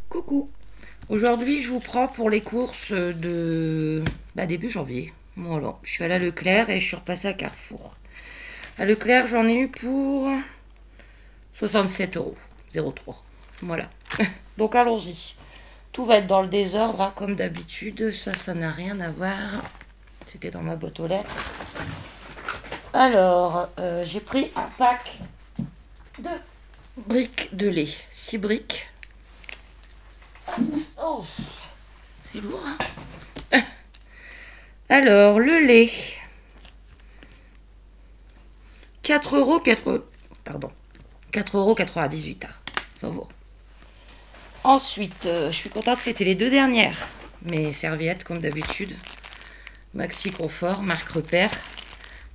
Coucou. Aujourd'hui, je vous prends pour les courses de début janvier. Voilà, je suis allée à Leclerc et je suis repassée à Carrefour. À Leclerc, j'en ai eu pour 67,03 €. Voilà. Donc allons-y. Tout va être dans le désordre, hein, comme d'habitude. Ça n'a rien à voir. C'était dans ma boîte aux lettres. Alors, j'ai pris un pack de briques de lait. 6 briques. Oh, c'est lourd, hein. Alors, le lait. 4,98 €. Ça vaut. Ensuite, je suis contente, c'était les deux dernières. Mes serviettes, comme d'habitude. Maxi Confort, marque Repère.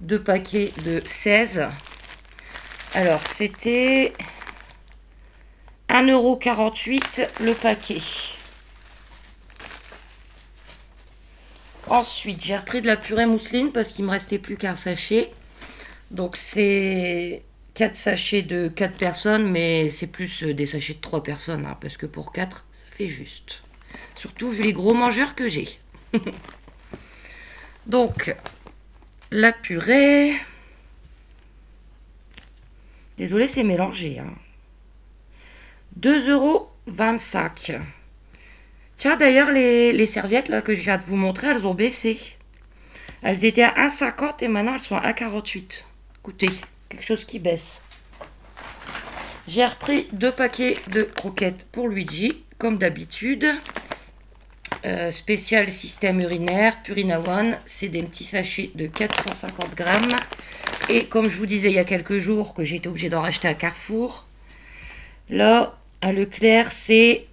2 paquets de 16. Alors, c'était 1,48 € le paquet. Ensuite, j'ai repris de la purée mousseline parce qu'il me restait plus qu'un sachet. Donc, c'est 4 sachets de 4 personnes, mais c'est plus des sachets de 3 personnes, hein, parce que pour 4, ça fait juste. Surtout vu les gros mangeurs que j'ai. Donc, la purée. Désolée, c'est mélangé. Hein. 2,25 €. Tiens, d'ailleurs, les serviettes là, que je viens de vous montrer, elles ont baissé. Elles étaient à 1,50 € et maintenant elles sont à 1,48 €. Écoutez, quelque chose qui baisse. J'ai repris 2 paquets de croquettes pour Luigi, comme d'habitude. Spécial système urinaire, Purina One. C'est des petits sachets de 450 grammes. Et comme je vous disais il y a quelques jours que j'étais obligée d'en racheter à Carrefour, là, à Leclerc, c'est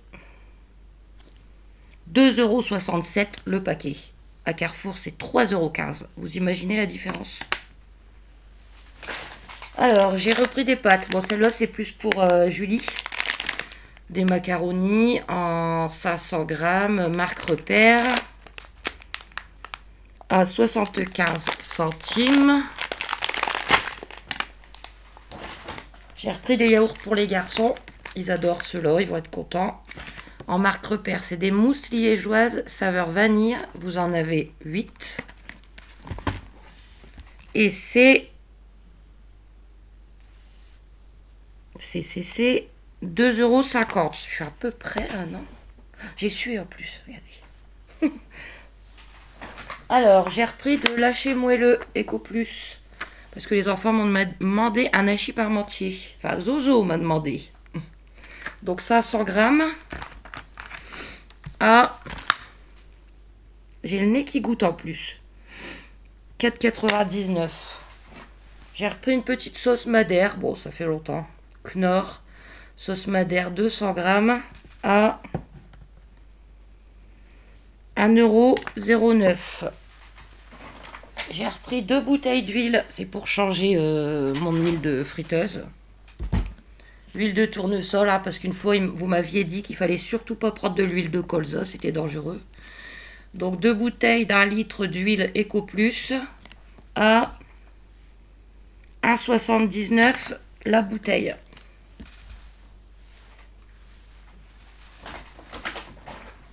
2,67 € le paquet. À Carrefour, c'est 3,15 €. Vous imaginez la différence? Alors, j'ai repris des pâtes. Bon, celle-là, c'est plus pour Julie. Des macaronis en 500 grammes, marque Repère. À 75 centimes. J'ai repris des yaourts pour les garçons. Ils adorent ceux-là, ils vont être contents. En marque Repère, c'est des mousses liégeoises saveur vanille. Vous en avez 8. Et c'est 2,50 €. Je suis à peu près là, non? J'ai sué en plus, regardez. Alors, j'ai repris de l'hachis moelleux Eco Plus. Parce que les enfants m'ont demandé un hachis parmentier. Enfin, Zozo m'a demandé. Donc ça, 100 grammes. Ah, j'ai le nez qui goûte en plus. 4,99 €. J'ai repris une petite sauce madère. Bon, ça fait longtemps. Knorr. Sauce madère 200 grammes à 1,09 €. J'ai repris 2 bouteilles d'huile. C'est pour changer mon huile de friteuse. L'huile de tournesol, là, parce qu'une fois, vous m'aviez dit qu'il fallait surtout pas prendre de l'huile de colza, c'était dangereux. Donc, 2 bouteilles d'1 litre d'huile Eco Plus à 1,79 € la bouteille.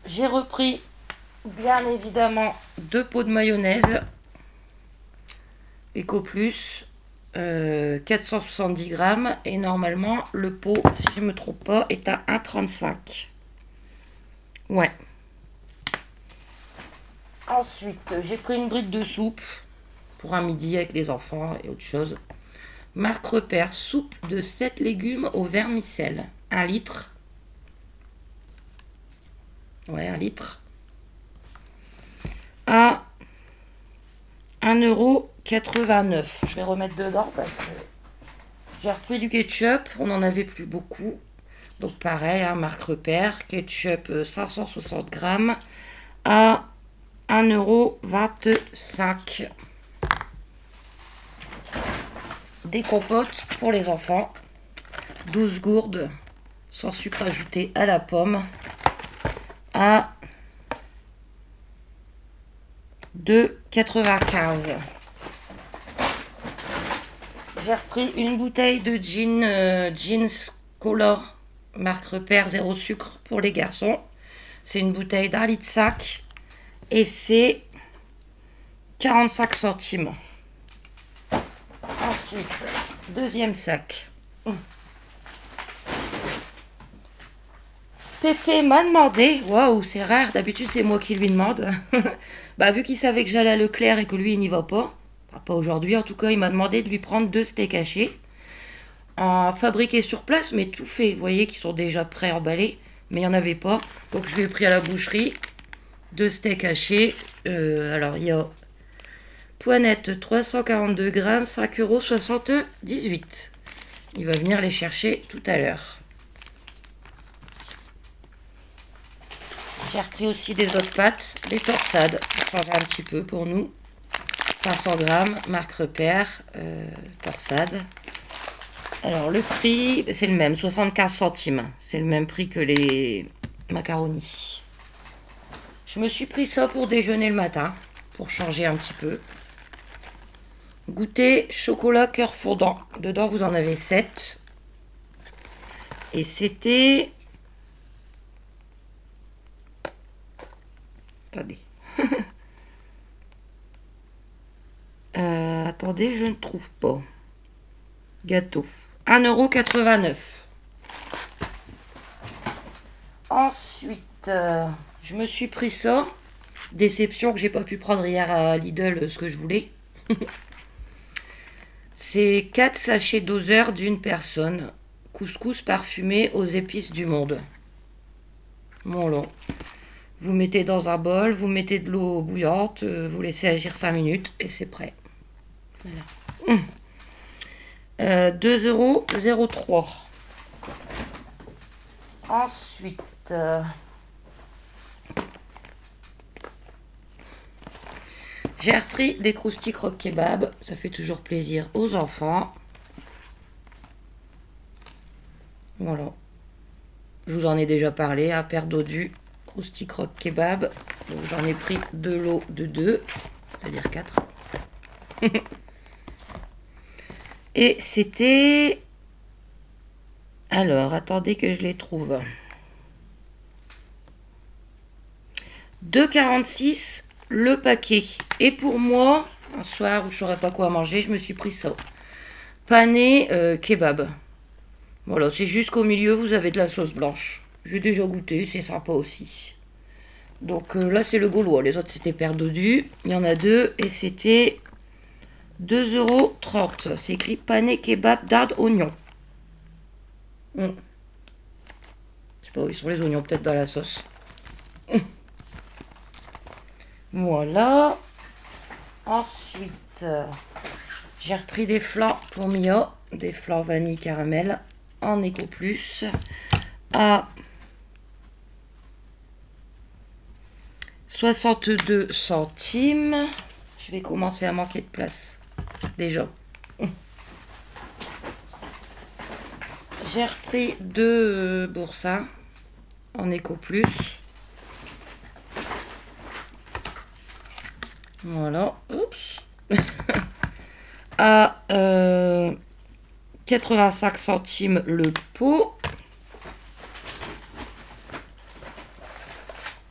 J'ai repris, bien évidemment, 2 pots de mayonnaise Eco Plus. 470 grammes et normalement le pot, si je me trompe pas, est à 1,35 €. Ouais. Ensuite, j'ai pris une brique de soupe pour un midi avec les enfants et autre chose. Marque Repère, soupe de 7 légumes au vermicelle. 1 litre. Ouais, 1 litre. À 1,89 €. Je vais remettre dedans parce que j'ai repris du ketchup. On n'en avait plus beaucoup. Donc pareil, hein, marque Repère. Ketchup 560 grammes à 1,25 €. Des compotes pour les enfants. 12 gourdes sans sucre ajouté à la pomme à 2,95 €. J'ai repris une bouteille de Jeans Cola, marque Repère, zéro sucre pour les garçons. C'est une bouteille d'1,5 litre et c'est 45 centimes. Ensuite, deuxième sac. Pépé m'a demandé, waouh, c'est rare, d'habitude c'est moi qui lui demande. Bah, vu qu'il savait que j'allais à Leclerc et que lui il n'y va pas, pas aujourd'hui en tout cas, il m'a demandé de lui prendre 2 steaks hachés. Fabriqués sur place, mais tout fait. Vous voyez qu'ils sont déjà pré-emballés, mais il n'y en avait pas. Donc je lui ai pris à la boucherie 2 steaks hachés. Alors il y a poinette 342 grammes, 5,78 €. Il va venir les chercher tout à l'heure. J'ai repris aussi des autres pâtes, des torsades, pour changer un petit peu pour nous. 500 grammes, marque Repère, torsade. Alors le prix, c'est le même, 75 centimes. C'est le même prix que les macaronis. Je me suis pris ça pour déjeuner le matin, pour changer un petit peu. Goûter chocolat cœur fondant. Dedans, vous en avez 7. Et c'était... Attendez. Attendez, je ne trouve pas. Gâteau. 1,89 €. Ensuite, je me suis pris ça. Déception que j'ai pas pu prendre hier à Lidl ce que je voulais. C'est 4 sachets doseurs d'une personne. Couscous parfumé aux épices du monde. Voilà. Vous mettez dans un bol, vous mettez de l'eau bouillante, vous laissez agir 5 minutes et c'est prêt. Voilà. 2,03 €. Ensuite, j'ai repris des croustilles croque kebab. Ça fait toujours plaisir aux enfants. Voilà. Je vous en ai déjà parlé, à paire dodu, croustilles croque kebab. Donc j'en ai pris de l'eau de 2, c'est-à-dire 4. Et c'était... Alors, attendez que je les trouve. 2,46 € le paquet. Et pour moi, un soir où je ne saurais pas quoi manger, je me suis pris ça. Pané kebab. Voilà, c'est juste qu'au milieu, vous avez de la sauce blanche. J'ai déjà goûté, c'est sympa aussi. Donc là, c'est le gaulois. Les autres, c'était paire dodu. Il y en a 2 et c'était 2,30 €. C'est écrit pané kebab dard oignon. Je sais pas où ils sont les oignons, peut-être dans la sauce. Voilà. Ensuite, j'ai repris des flancs pour Mia. Des flancs vanille caramel en Eco Plus à 62 centimes. Je vais commencer à manquer de place déjà. J'ai repris 2 boursins en Eco Plus. Voilà, oups. À 85 centimes le pot.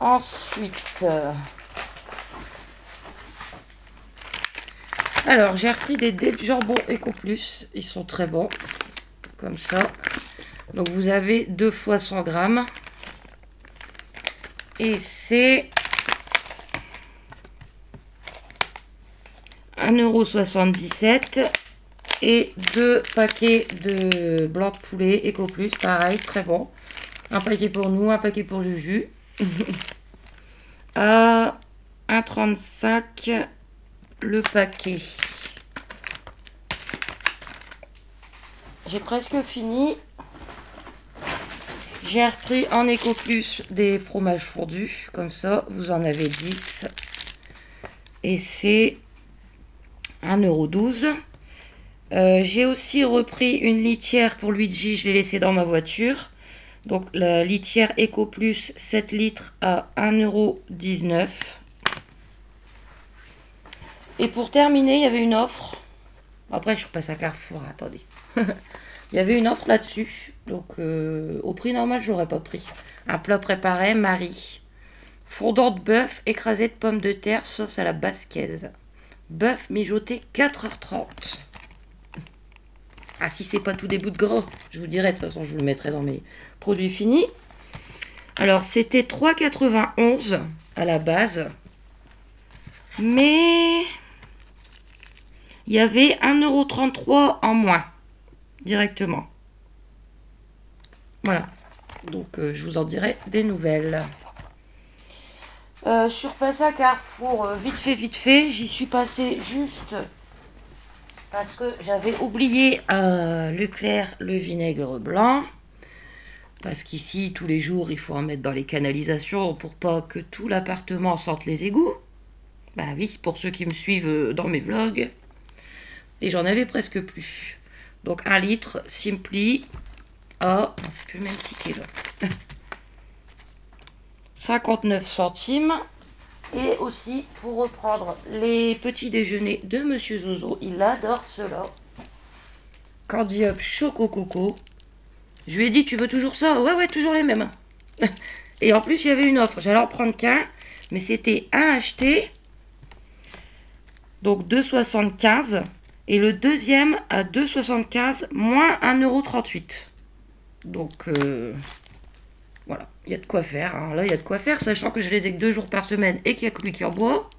Ensuite, alors j'ai repris des dés de jambon Eco Plus. Ils sont très bons, comme ça. Donc vous avez 2 fois 100 grammes. Et c'est 1,77 € et 2 paquets de blanc de poulet Eco Plus, pareil, très bon. Un paquet pour nous, un paquet pour Juju. À 1,35 € le paquet. J'ai presque fini. J'ai repris en Eco Plus des fromages fondus, comme ça, vous en avez 10. Et c'est 1,12 €. J'ai aussi repris une litière pour Luigi, je l'ai laissé dans ma voiture. Donc la litière Eco Plus 7 litres à 1,19 €. Et pour terminer, il y avait une offre Après, je repasse à Carrefour, attendez. Il y avait une offre là-dessus. Donc, au prix normal, je l'aurais pas pris. Un plat préparé, Marie. Fondant de bœuf, écrasé de pommes de terre, sauce à la basquaise. Bœuf mijoté, 4h30. Ah, si c'est pas tout des bouts de gras, je vous dirai, de toute façon, je vous le mettrai dans mes produits finis. Alors, c'était 3,91 à la base. Mais il y avait 1,33 € en moins, directement. Voilà. Donc, je vous en dirai des nouvelles. Je suis repassée à Carrefour, vite fait. J'y suis passée juste parce que j'avais oublié Leclerc le vinaigre blanc. Parce qu'ici, tous les jours, il faut en mettre dans les canalisations pour pas que tout l'appartement sente les égouts. Bah oui, pour ceux qui me suivent dans mes vlogs. Et j'en avais presque plus. Donc 1 litre, Simply. Ah, c'est plus le même ticket là. 59 centimes. Et aussi, pour reprendre les petits déjeuners de Monsieur Zozo, il adore cela. Candy Up Choco Coco. Je lui ai dit, tu veux toujours ça? Ouais, toujours les mêmes. Et en plus, il y avait une offre. J'allais en prendre qu'un, mais c'était un acheté. Donc 2,75. Et le deuxième à 2,75 moins 1,38 €. Donc, voilà, il y a de quoi faire. Hein. Là, il y a de quoi faire, sachant que je les ai que 2 jours par semaine et qu'il n'y a que lui qui en boit.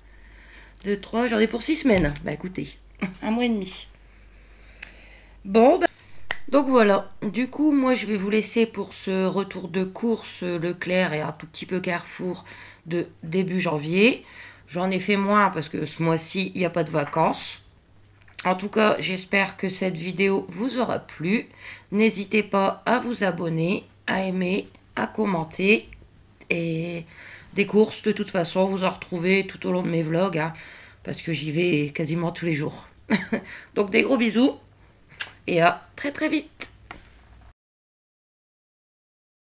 2, 3, j'en ai pour 6 semaines. Bah écoutez, 1 mois et demi. Bon, bah, donc voilà. Du coup, moi, je vais vous laisser pour ce retour de course Leclerc et un tout petit peu Carrefour de début janvier. J'en ai fait moins parce que ce mois-ci, il n'y a pas de vacances. En tout cas, j'espère que cette vidéo vous aura plu. N'hésitez pas à vous abonner, à aimer, à commenter. Et des courses, de toute façon, vous en retrouvez tout au long de mes vlogs. Hein, parce que j'y vais quasiment tous les jours. Donc des gros bisous. Et à très vite.